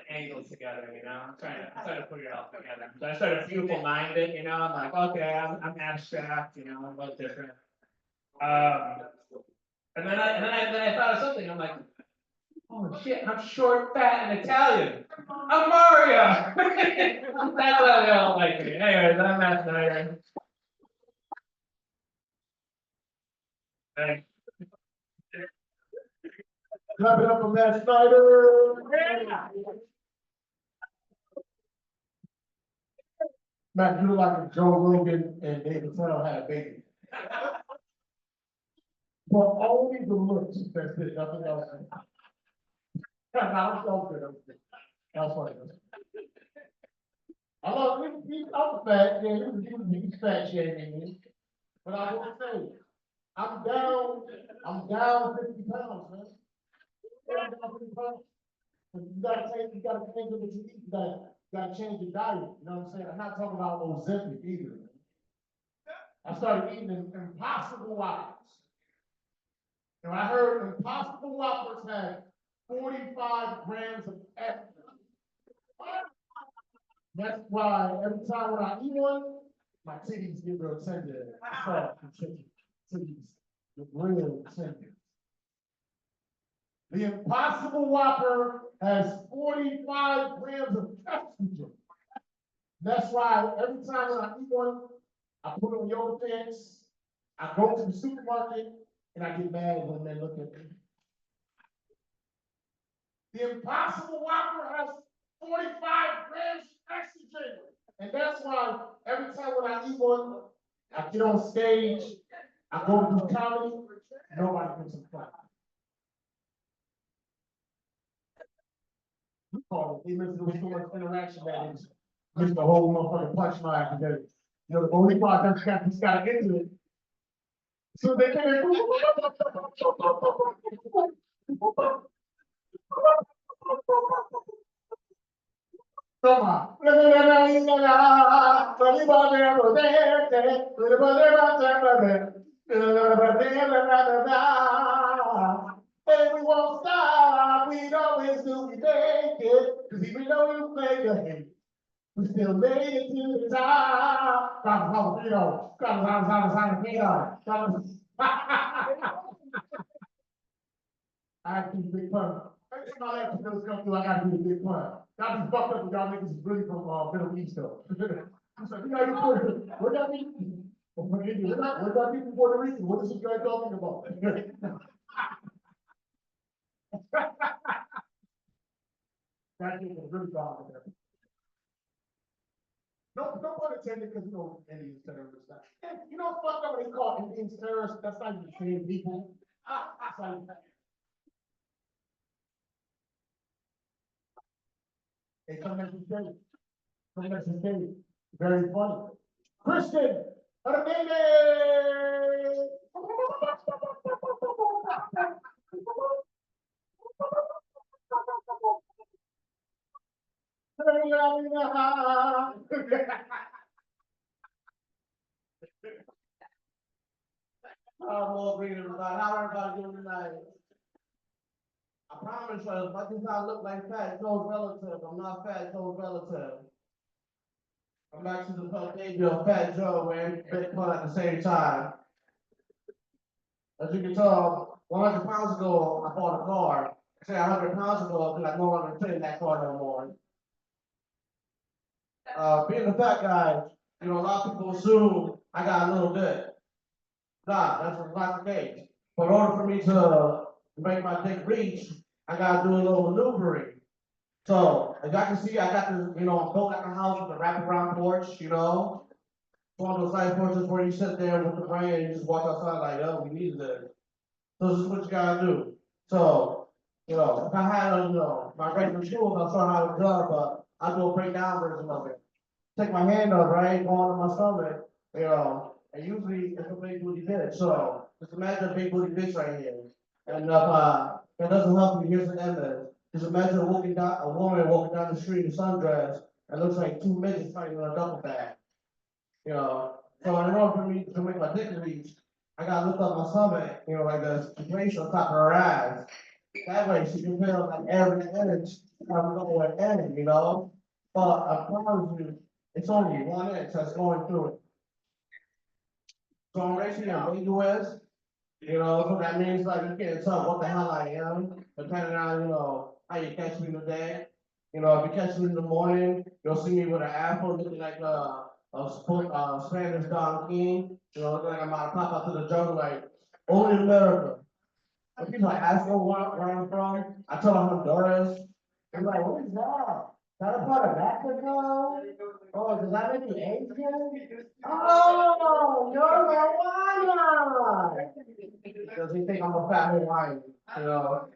[SPEAKER 1] angles together, I'm starting to put it all together. So I started beautiful minded, I'm like, okay, I'm abstract, I'm a little different. And then I thought of something, I'm like, oh shit, I'm short, fat, and Italian. I'm Mario. That's why they all like me. Anyways, I'm Matt Snyder. Thanks.
[SPEAKER 2] Clap it up for Matt Snyder. Matt, you look like if Joe Rogan and David Tell had a baby. But only the looks, that's it, nothing else. That was funny. I love I'm fat, yeah, he's fat shaming. But I will say, I'm down 50 pounds, man. I'm down 50 pounds. But you gotta change what you eat, you gotta change your diet, you know what I'm saying? I'm not talking about Ozempic either, man. I started eating Impossible Whoppers. And I heard Impossible Whoppers had 45 grams of fat. That's why every time when I eat one, my titties get real tender. Titties get real tender. The Impossible Whopper has 45 grams of estrogen. That's why every time when I eat one, I put on yoga pants, I go to the supermarket, and I get mad when they look at me. The Impossible Whopper has 45 grams of estrogen. And that's why every time when I eat one, I get on stage, I go do comedy, nobody gives a fuck. We call it, it was so much interaction that is, missed the whole motherfucking punchline today. You know, the only part that's got, he's got to enter it. So they can. Come on. And we won't stop, we always do, we make it, cause even though you play the hate, we still made it to the top. I have to do big pun. Every time I have to come through, I gotta do the big pun. Y'all be fucked up with y'all niggas is really from, Middle East though. I'm like, you know, you what that mean? What that mean from Puerto Rico? What is this guy talking about? That nigga was really gone with that. No pun intended, because you know, Indians terrorists. You know, fucked up when they call Indians terrorists, that's not even the same people. That's like, they come next to state. Come next to state. Very funny. Christian, Hernandez.
[SPEAKER 3] Well, greeting everybody, how everybody doing tonight? I promise you, as much as I look like Fat Joe's relative, I'm not Fat Joe's relative. I'm actually the punk baby of Fat Joe and Big Pun at the same time. As you can tell, 100 pounds ago, I bought a car. Say 100 pounds ago, because I no longer fit in that car no more. Being a fat guy, you know, a lot of people assume I got a little bit. Nah, that's not the case. But in order for me to make my dick reach, I gotta do a little maneuvering. So, as y'all can see, I got this, you know, I'm built like a house with a wraparound porch, you know. One of those nice porches where you sit there with the brain and you just walk outside like, oh, we needed this. So this is what you gotta do. So, you know, if I had, you know, my regular tools, I'll show how it's done, but I'll do a breakdown version of it. Take my hand up, right, go on to my stomach, you know, and usually it's a big booty bitch, so just imagine a big booty bitch right here. And if that doesn't help you, here's the evidence. Just imagine a woman walking down the street in sundress and looks like two midgets fighting on a double bag. You know, so in order for me to make my dick reach, I gotta lift up my stomach, you know, like this, to place on top of her ass. That way she can feel like every inch I'm going in, you know? But I promise you, it's only 1 inch that's going through it. So I'm racially ambiguous, you know, so that means like you can't tell what the hell I am, depending on, you know, how you catch me today. You know, if you catch me in the morning, you'll see me with an afro looking like a Spanish Don King, you know, looking like I'm about to pop out to the jungle like, only in America. If people ask me where I'm from, I tell them Honduras. I'm like, what is that? Is that a part of Mexico? Oh, does that make you Asian? Oh, you're Hawaiian. Because they think I'm a fat Hawaiian, you know?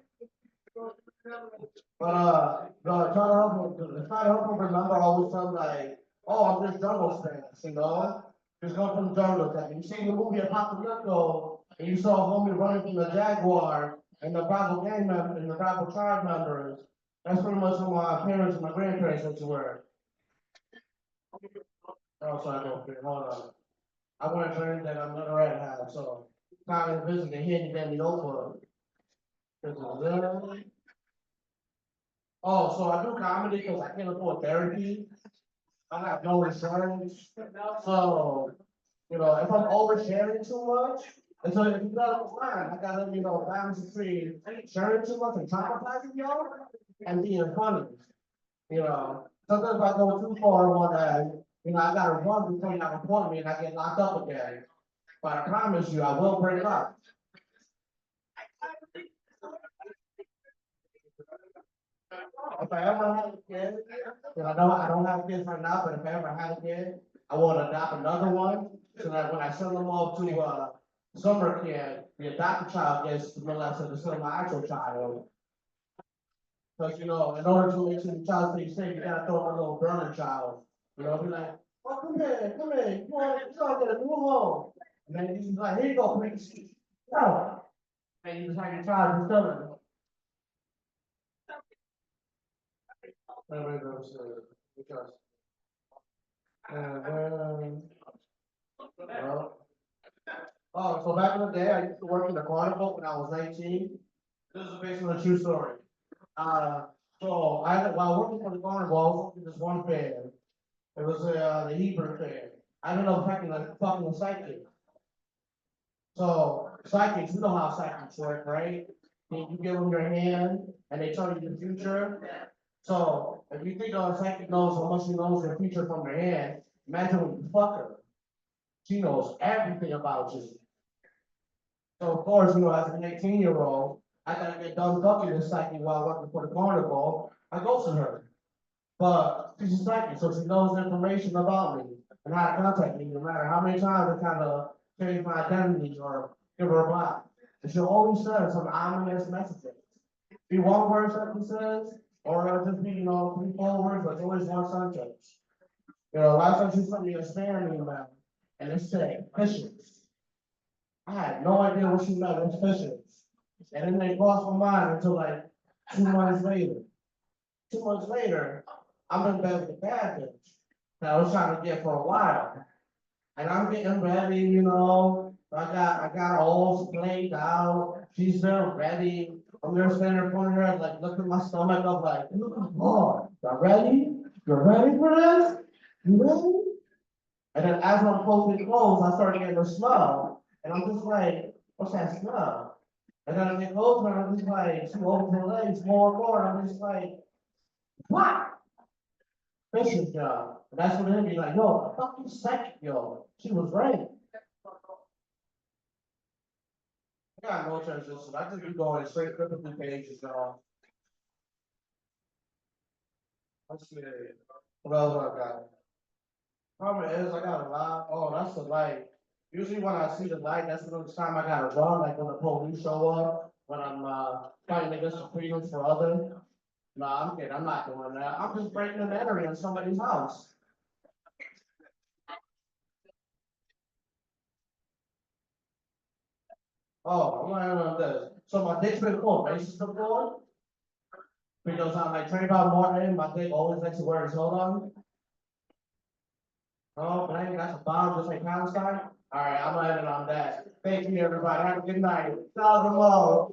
[SPEAKER 3] But, try to help them remember always something like, oh, I'm just jungle Spanish, you know? Just come from the jungle. Like, you seen the movie Apocalypto, and you saw a homie running from the Jaguar, and the Bravo gang members, and the Bravo tribe members. That's pretty much what my parents and my grandparents used to wear. Oh, sorry, hold on. I want to learn that I'm not a red hat, so time to visit the hidden in the open. Oh, so I do comedy because I can't afford therapy. I have no insurance. So, you know, if I'm oversharing too much, and so if you gotta fine, I gotta, you know, balance between sharing too much and traumatizing y'all and being funny. You know, sometimes if I go too far on one end, you know, I gotta run before you report me and I get locked up again. But I promise you, I will break up. If I ever have a kid, and I don't have kids right now, but if I ever had a kid, I want to adopt another one, so that when I send them off to, summer camp, the adopted child gets the molested instead of my actual child. Cause you know, in order to make sure the child stays safe, you gotta throw in a little burner child, you know, be like, oh, come here, come here, you want to move on. And then he's like, here you go, please. No. And you just had your child in front of him. Because. Well, oh, so back in the day, I used to work in the carnival when I was 19. This is based on a true story. So while working for the carnival, I was working this one fair. It was the Hebrew fair. I ended up fucking a psychic. So psychics, you know how psychics work, right? You give them your hand and they tell you the future. So if you think a psychic knows how much she knows the future from her hand, imagine when you fuck her. She knows everything about you. So of course, as an 18-year-old, I gotta get done fucking this psychic while working for the carnival. I go to her. But she's a psychic, so she knows information about me and how to contact me, no matter how many times I kind of change my identity or give her a block. And she'll always send some ominous messages. Be one word something says, or it'll just be, 3-4 words, but it's always one sentence. Last time she sent me a spam email, and it said fishes. I had no idea what she meant with fishes. And then they crossed my mind until like 2 months later. 2 months later, I'm in bed with the bad bitch that I was trying to get for a while. And I'm getting ready, I got all laid out. She's there ready. I'm there standing in front of her, like looking my stomach up, like, oh, you ready? You're ready for this? You ready? And then as I'm closing clothes, I started getting a smell. And I'm just like, what's that smell? And then I get closer, and I'm just like, she opens her legs more and more, and I'm just like, what? Fishing job. And that's when they'd be like, yo, a fucking second, yo. She was right. I got no transition. I just be going straight 53 pages, y'all. Let's see. What else I got? Problem is, I got a lot. Oh, that's the light. Usually when I see the light, that's the time I gotta run, like when the police show up, when I'm fighting against the freedoms for others. No, I'm kidding. I'm not doing that. I'm just breaking an entry in somebody's house. Oh, I'm not on this. So my dick's been full, racist before. Because I'm like 25 more in, my dick always likes to wear his hood on. Oh, dang, that's a bomb just like Palestine. All right, I'm ending on that. Thank you, everybody. Have a good night. Ciao, tomorrow.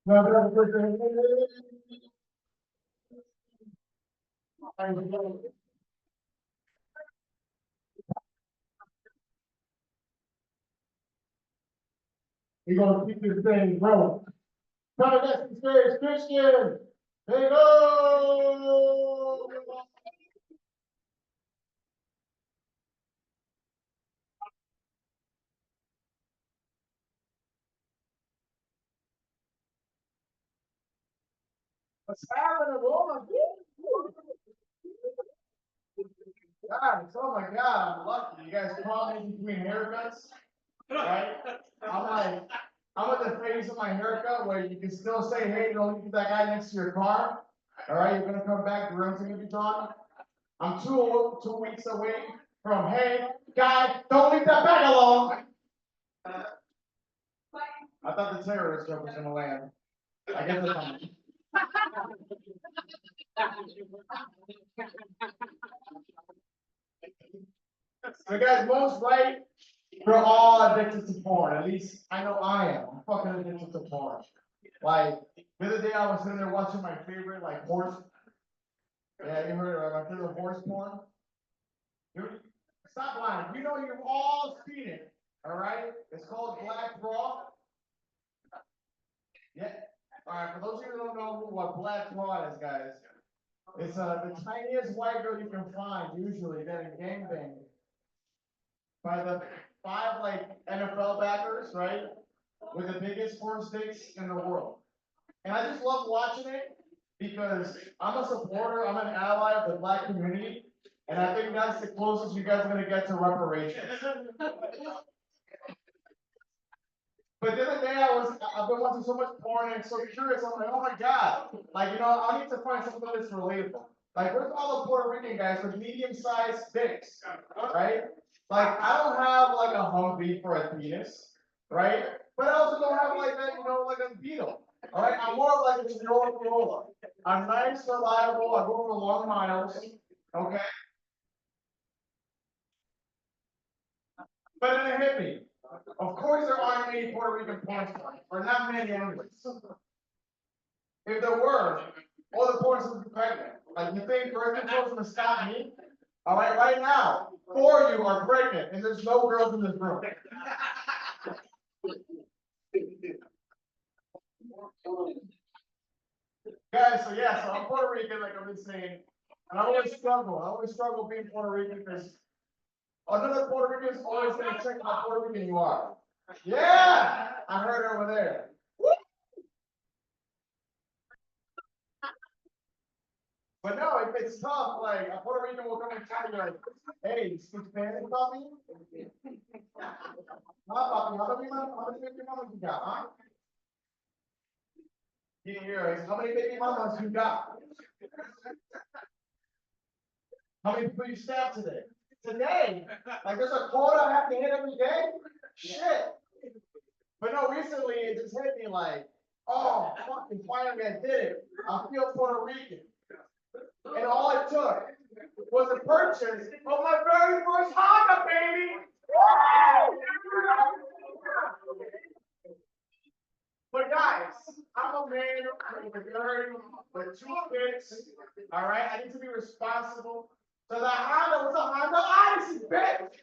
[SPEAKER 3] We're gonna keep this thing growing. Come and get some space, Christian. There you go. What's happening, Lord? Guys, oh my God, I'm lucky. You guys caught me between haircuts, right? I'm at the phase of my haircut where you can still say, hey, don't leave that guy next to your car. All right, you're gonna come back, the rims are gonna be gone. I'm two weeks away from, hey, guy, don't leave that bag alone. I thought the terrorist joke was gonna land. I guess it's on. So guys, most right, we're all addicted to porn. At least I know I am. I'm fucking addicted to porn. Like the other day, I was sitting there watching my favorite horse. Yeah, you heard of my favorite horse porn? Dude, stop lying. You know you've all seen it. All right. It's called Black Raw. Yeah. All right. For those of you who don't know what Black Raw is, guys, it's the tiniest white girl you can find usually getting gangbanged by the 5 NFL backers, right? With the biggest porn sticks in the world. And I just love watching it because I'm a supporter, I'm an ally of the Black community, and I think that's the closest you guys are gonna get to reparations. But the other day I've been watching so much porn and so curious, I'm like, oh my God, I need to find something that's relatable. Like, where's all the Puerto Rican guys with medium-sized dicks, right? Like, I don't have like a Humvee for a penis, right? But I also don't have like that, like a Beetle. All right, I'm more like a Toyota Corolla. I'm nice, reliable, I go for long miles, okay? But then it hit me. Of course there aren't any Puerto Rican porn stars, or not many anyways. If there were, all the porn stars would be pregnant. Like, you think birth control's gonna stop me? All right now, 4 of you are pregnant, and there's no girls in this room. Guys, so I'm Puerto Rican, like I've been saying, and I always struggle being Puerto Rican because another Puerto Rican is always gonna check how Puerto Rican you are. Yeah, I heard it over there. Woo! But no, if it's tough, like a Puerto Rican will come and tell you, like, hey, you speak Spanish, papi? Papi, how many baby mamas you got, huh? You hear, how many baby mamas you got? How many people you stabbed today? Today? Like there's a quota I have to hit every day? Shit. But no, recently it just hit me like, oh, fucking finally I did it. I feel Puerto Rican. And all it took was a purchase of my very first Honda, baby! But guys, I'm a man with 2 kids. All right, I need to be responsible. So the Honda was a Honda Odyssey, bitch.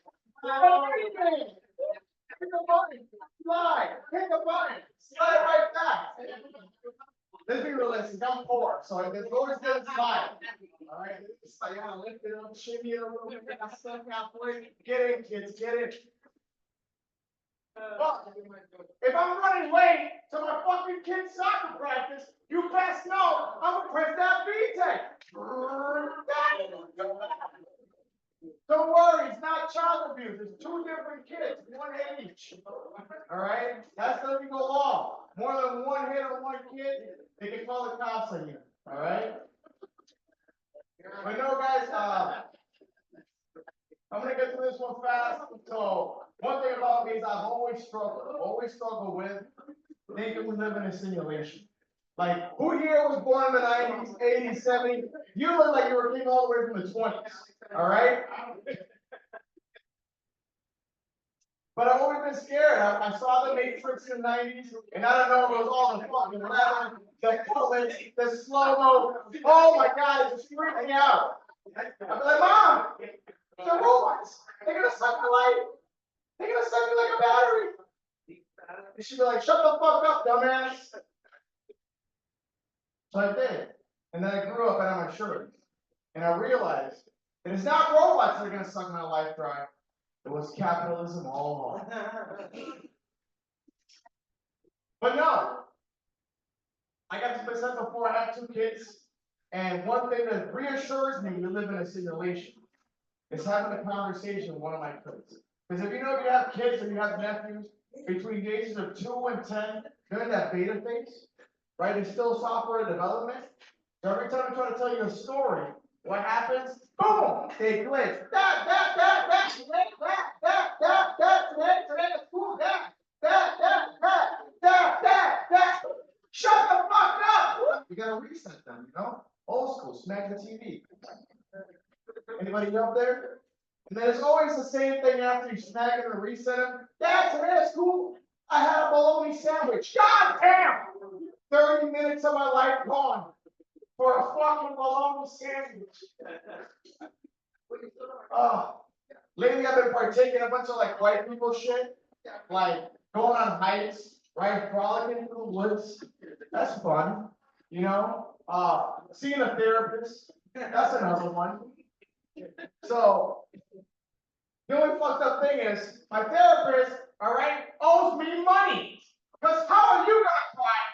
[SPEAKER 3] Hit the button, slide, hit the button, slide right back. Let's be realistic. I'm poor, so there's always gonna slide. All right, so I gotta lift it up, shimmy it a little bit, get that stuff halfway. Get in, kids, get in. But if I'm running late to my fucking kid's soccer practice, you best know I'm gonna press that VTech. Don't worry, it's not child abuse. It's 2 different kids, 1 hit each. All right, that's doesn't go long. More than 1 hit on 1 kid, they can call the cops on you. All right. But no, guys, I'm gonna get through this one fast. So one thing about me is I've always struggled with thinking we live in a simulation. Like, who here was born in the 90s, 80s, 70s? You look like you were king all the way from the 20s. All right. But I've always been scared. I saw the Matrix in the 90s, and I don't know if it was all the fucking leather, the bullets, the slow-mo. Oh my God, it's just freaking me out. I'm like, Mom, the robots, they're gonna suck my life. They're gonna suck me like a battery. And she'd be like, shut the fuck up, dumbass. So I did. And then I grew up and I'm mature. And I realized that it's not robots that are gonna suck my life dry. It was capitalism all along. But no, I got to said before, I have 2 kids, and one thing that reassures me we live in a simulation is having a conversation with one of my kids. Because if you have kids or you have nephews, between the ages of 2 and 10, they're in that beta phase, right? It's still software development. So every time I try to tell you a story, what happens? Boom! They glitch. Shut the fuck up! You gotta reset them, Old school, smack the TV. Anybody up there? And then it's always the same thing after you smack it and reset them. Dad, today at school, I had a bologna sandwich. God damn! 30 minutes of my life gone for a fucking bologna sandwich. Lately I've been partaking a bunch of like white people shit, like going on hikes, right? Frolicking through the woods. That's fun, seeing a therapist. That's another one. So the only fucked up thing is my therapist, all right, owes me money. Because how are you gonna cry